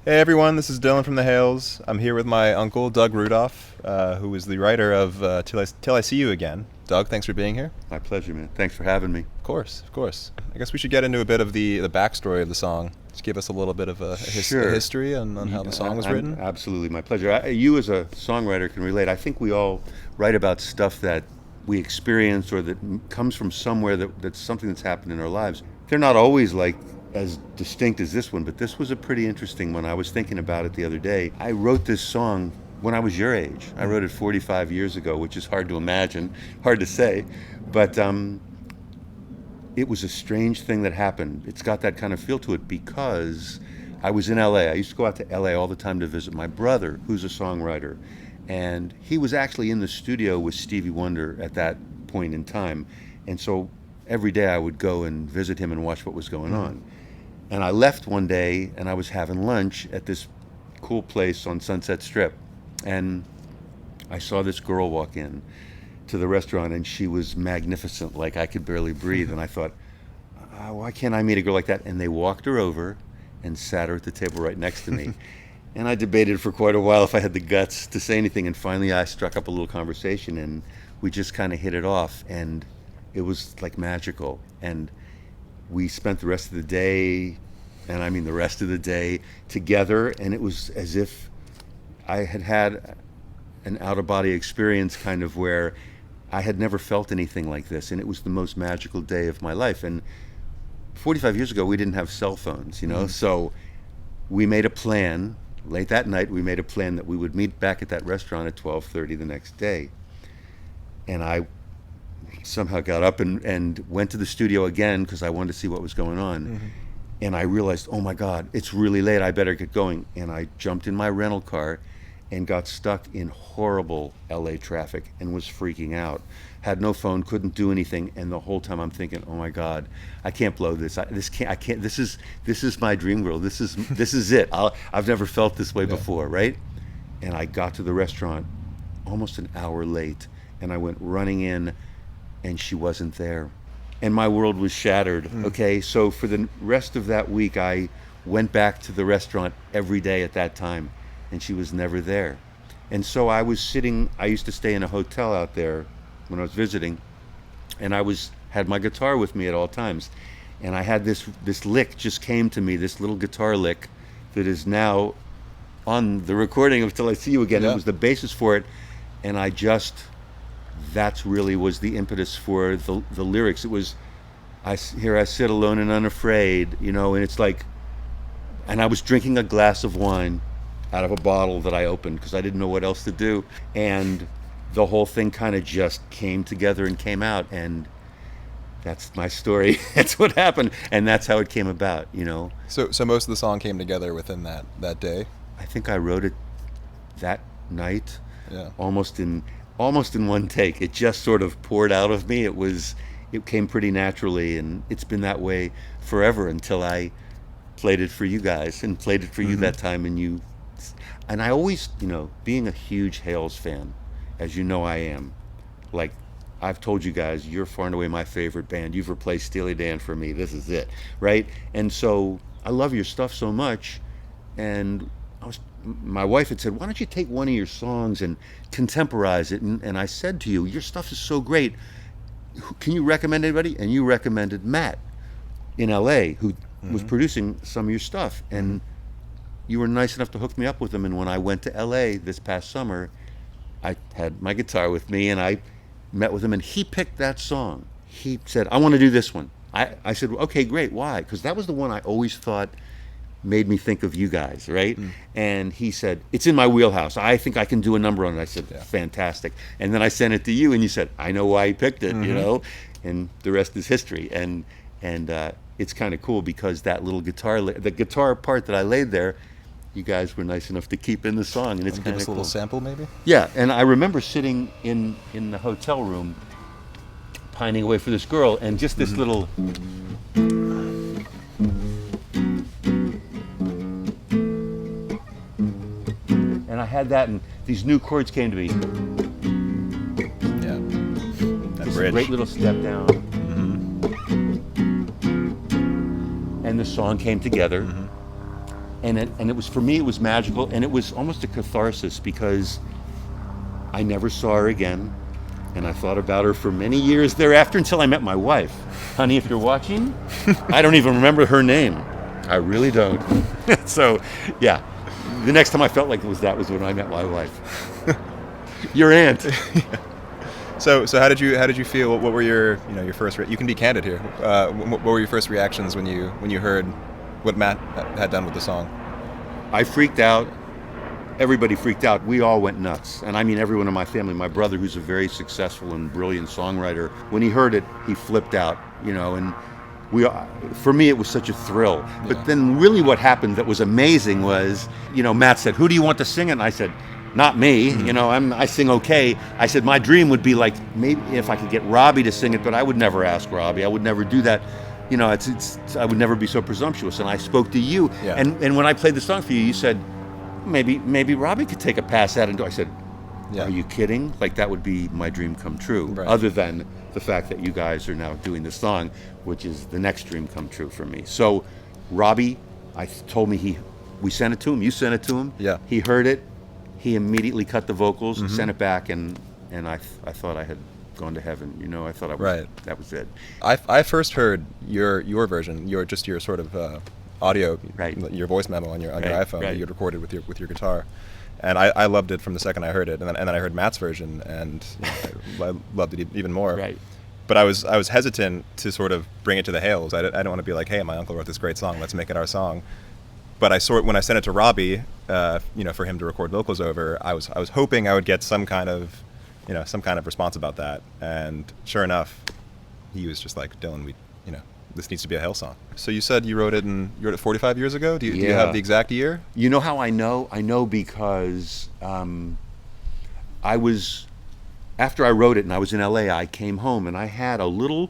Hey everyone, this is Dylan from the Hales. I'm here with my uncle, Doug Rudolph, who is the writer of Till I See You Again. Doug, thanks for being here. My pleasure, man. Thanks for having me. Of course, of course. I guess we should get into a bit of the backstory of the song. Just give us a little bit of a Sure. history on how the song was written. Absolutely, my pleasure. You, as a songwriter, can relate. I think we all write about stuff that we experience or that comes from somewhere that's something that's happened in our lives. They're not always like as distinct as this one, but this was a pretty interesting one. I was thinking about it the other day. I wrote this song when I was your age. I wrote it 45 years ago, which is hard to imagine, hard to say, but it was a strange thing that happened. It's got that kind of feel to it because I was in LA. I used to go out to LA all the time to visit my brother, who's a songwriter, and he was actually in the studio with Stevie Wonder at that point in time, and so every day I would go and visit him and watch what was going on. And I left one day and I was having lunch at this cool place on Sunset Strip. And I saw this girl walk in to the restaurant and she was magnificent, like I could barely breathe. And I thought, why can't I meet a girl like that? And they walked her over and sat her at the table right next to me. And I debated for quite a while if I had the guts to say anything. And finally I struck up a little conversation and we just kind of hit it off. And it was like magical. And we spent the rest of the day, and I mean the rest of the day, together, and it was as if I had had an out-of-body experience, kind of, where I had never felt anything like this, and it was the most magical day of my life. And 45 years ago, we didn't have cell phones, so we made a plan. Late that night, we made a plan that we would meet back at that restaurant at 12:30 the next day. And I somehow got up and went to the studio again because I wanted to see what was going on. And I realized, oh my God, it's really late, I better get going. And I jumped in my rental car and got stuck in horrible LA traffic and was freaking out. Had no phone, couldn't do anything, and the whole time I'm thinking, oh my God, I can't blow this. I can't. This is my dream girl. This is it. I've never felt this way before, right? And I got to the restaurant almost an hour late, and I went running in, and she wasn't there. And my world was shattered. Okay, so for the rest of that week, I went back to the restaurant every day at that time, and she was never there. And so I used to stay in a hotel out there when I was visiting, and had my guitar with me at all times. And I had this lick just came to me, this little guitar lick that is now on the recording of Till I See You Again. Yeah. It was the basis for it, and that's really was the impetus for the lyrics. It was, here I sit alone and unafraid, and it's like, and I was drinking a glass of wine out of a bottle that I opened because I didn't know what else to do. And the whole thing kind of just came together and came out. And that's my story. That's what happened. And that's how it came about, So most of the song came together within that day. I think I wrote it that night, Yeah. almost in one take. It just sort of poured out of me. It came pretty naturally, and it's been that way forever until I played it for you guys and played it for you that time. And I always, being a huge Hales fan, as you know I am, like I've told you guys, you're far and away my favorite band. You've replaced Steely Dan for me. This is it, right? And so I love your stuff so much, and my wife had said, why don't you take one of your songs and contemporize it? And I said to you, your stuff is so great. Can you recommend anybody? And you recommended Matt in LA, who was producing some of your stuff. And you were nice enough to hook me up with him. And when I went to LA this past summer, I had my guitar with me and I met with him, and he picked that song. He said, I want to do this one. I said, okay, great. Why? Because that was the one I always thought made me think of you guys, right? And he said, it's in my wheelhouse. I think I can do a number on it. I said, fantastic. And then I sent it to you, and you said, I know why he picked it, and the rest is history. And it's kind of cool because that little the guitar part that I laid there, you guys were nice enough to keep in the song, and it's Give kind us of a cool. little sample, maybe. Yeah, and I remember sitting in the hotel room, pining away for this girl, and just this little. And I had that, and these new chords came to me. Yeah. That This bridge. great little step down. And the song came together. and it was, for me, it was magical, and it was almost a catharsis because I never saw her again, and I thought about her for many years thereafter until I met my wife. Honey, if you're watching, I don't even remember her name. I really don't. So, yeah, the next time I felt like that was when I met my wife. Your aunt. So how did you feel? What were your first? You can be candid here. What were your first reactions when you heard what Matt had done with the song? I freaked out. Everybody freaked out. We all went nuts. And I mean everyone in my family. My brother, who's a very successful and brilliant songwriter, when he heard it, he flipped out, and for me, it was such a thrill. Yeah. But then really what happened that was amazing was, Matt said, "Who do you want to sing it?" And I said, "Not me, I sing okay." I said, "My dream would be like maybe if I could get Robbie to sing it, but I would never ask Robbie. I would never do that. I would never be so presumptuous." And I spoke to you, yeah. and when I played the song for you, you said, maybe Robbie could take a pass at it. I said, yeah. Are you kidding? Like, that would be my dream come true. Right. Other than the fact that you guys are now doing this song, which is the next dream come true for me. So Robbie, told me we sent it to him. You sent it to him. Yeah. He heard it. He immediately cut the vocals, sent it back, and I thought I had gone to heaven. I thought that was it. I first heard your version, your sort of audio, right. Your voice memo on your iPhone that you had recorded with your guitar, and I loved it from the second I heard it, and then I heard Matt's version, and I loved it even more. Right. But I was hesitant to sort of bring it to the Hales. I don't want to be like, "Hey, my uncle wrote this great song. Let's make it our song." But when I sent it to Robbie, for him to record vocals over, I was hoping I would get some kind of response about that. And sure enough, he was just like, "Dylan, this needs to be a Hale song." So you said you wrote it 45 years ago? Do you have the exact year? You know how I know? I know because after I wrote it and I was in LA, I came home and I had a little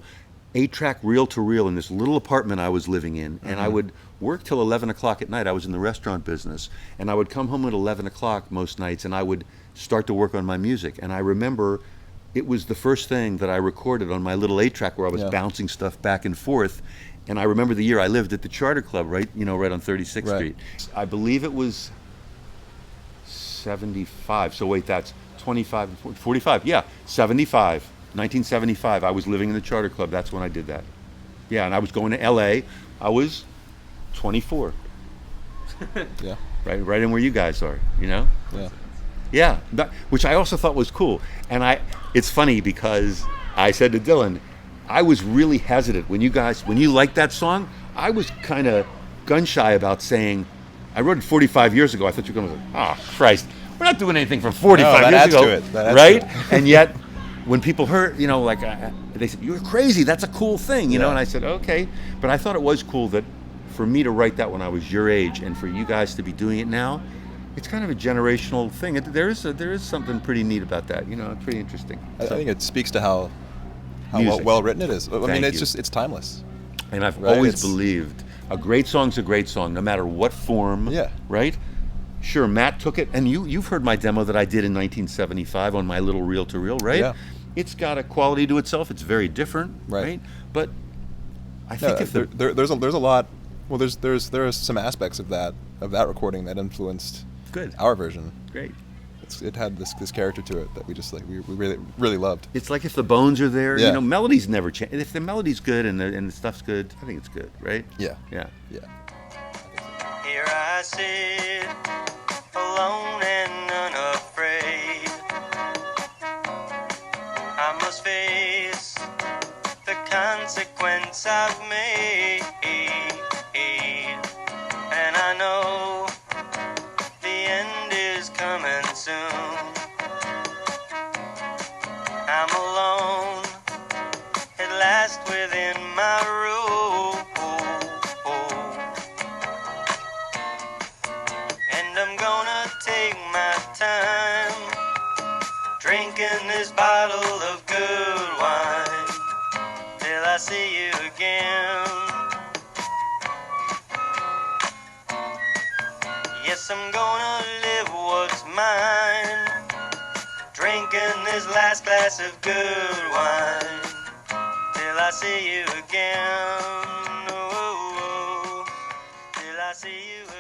8-track reel-to-reel in this little apartment I was living in, and I would work till 11 o'clock at night. I was in the restaurant business, and I would come home at 11 o'clock most nights, and I would start to work on my music. And I remember it was the first thing that I recorded on my little 8-track where I was bouncing stuff back and forth. And I remember the year I lived at the Charter Club, right on 36th Street. I believe it was 75. So wait, that's 25, 45. Yeah, 75. 1975. I was living in the Charter Club. That's when I did that. Yeah, and I was going to LA. I was 24. Yeah. Right in where you guys are, Yeah. Yeah, which I also thought was cool. And it's funny because I said to Dylan, I was really hesitant when you liked that song. I was kind of gun shy about saying, I wrote it 45 years ago. I thought you were going to go, "Oh, Christ, we're not doing anything from 45 years ago." Right? And yet, when people heard, they said, "You're crazy. That's a cool thing," And I said, "Okay." But I thought it was cool that for me to write that when I was your age and for you guys to be doing it now, it's kind of a generational thing. There is something pretty neat about that. It's pretty interesting. I think it speaks to how well written it is. I mean, it's timeless. And I've always believed a great song's a great song, no matter what form. Yeah. Right? Sure, Matt took it, and you've heard my demo that I did in 1975 on my little reel-to-reel, right? Yeah. It's got a quality to itself. It's very different, right? But I think there's a lot. Well, there are some aspects of that recording that influenced our version. Great. It had this character to it that we just we really really loved. It's like if the bones are there, melodies never change. If the melody's good and the stuff's good, I think it's good, right? Yeah. Yeah. Yeah. Here I sit, alone and unafraid. I must face the consequence I've made, and I know the end is coming soon. I'm alone at last within my room, and I'm gonna take my time drinking this bottle of good wine till I see you again. Yes, I'm gonna live what's mine, drinking this last glass of good wine till I see you again. Oh, till I see you again.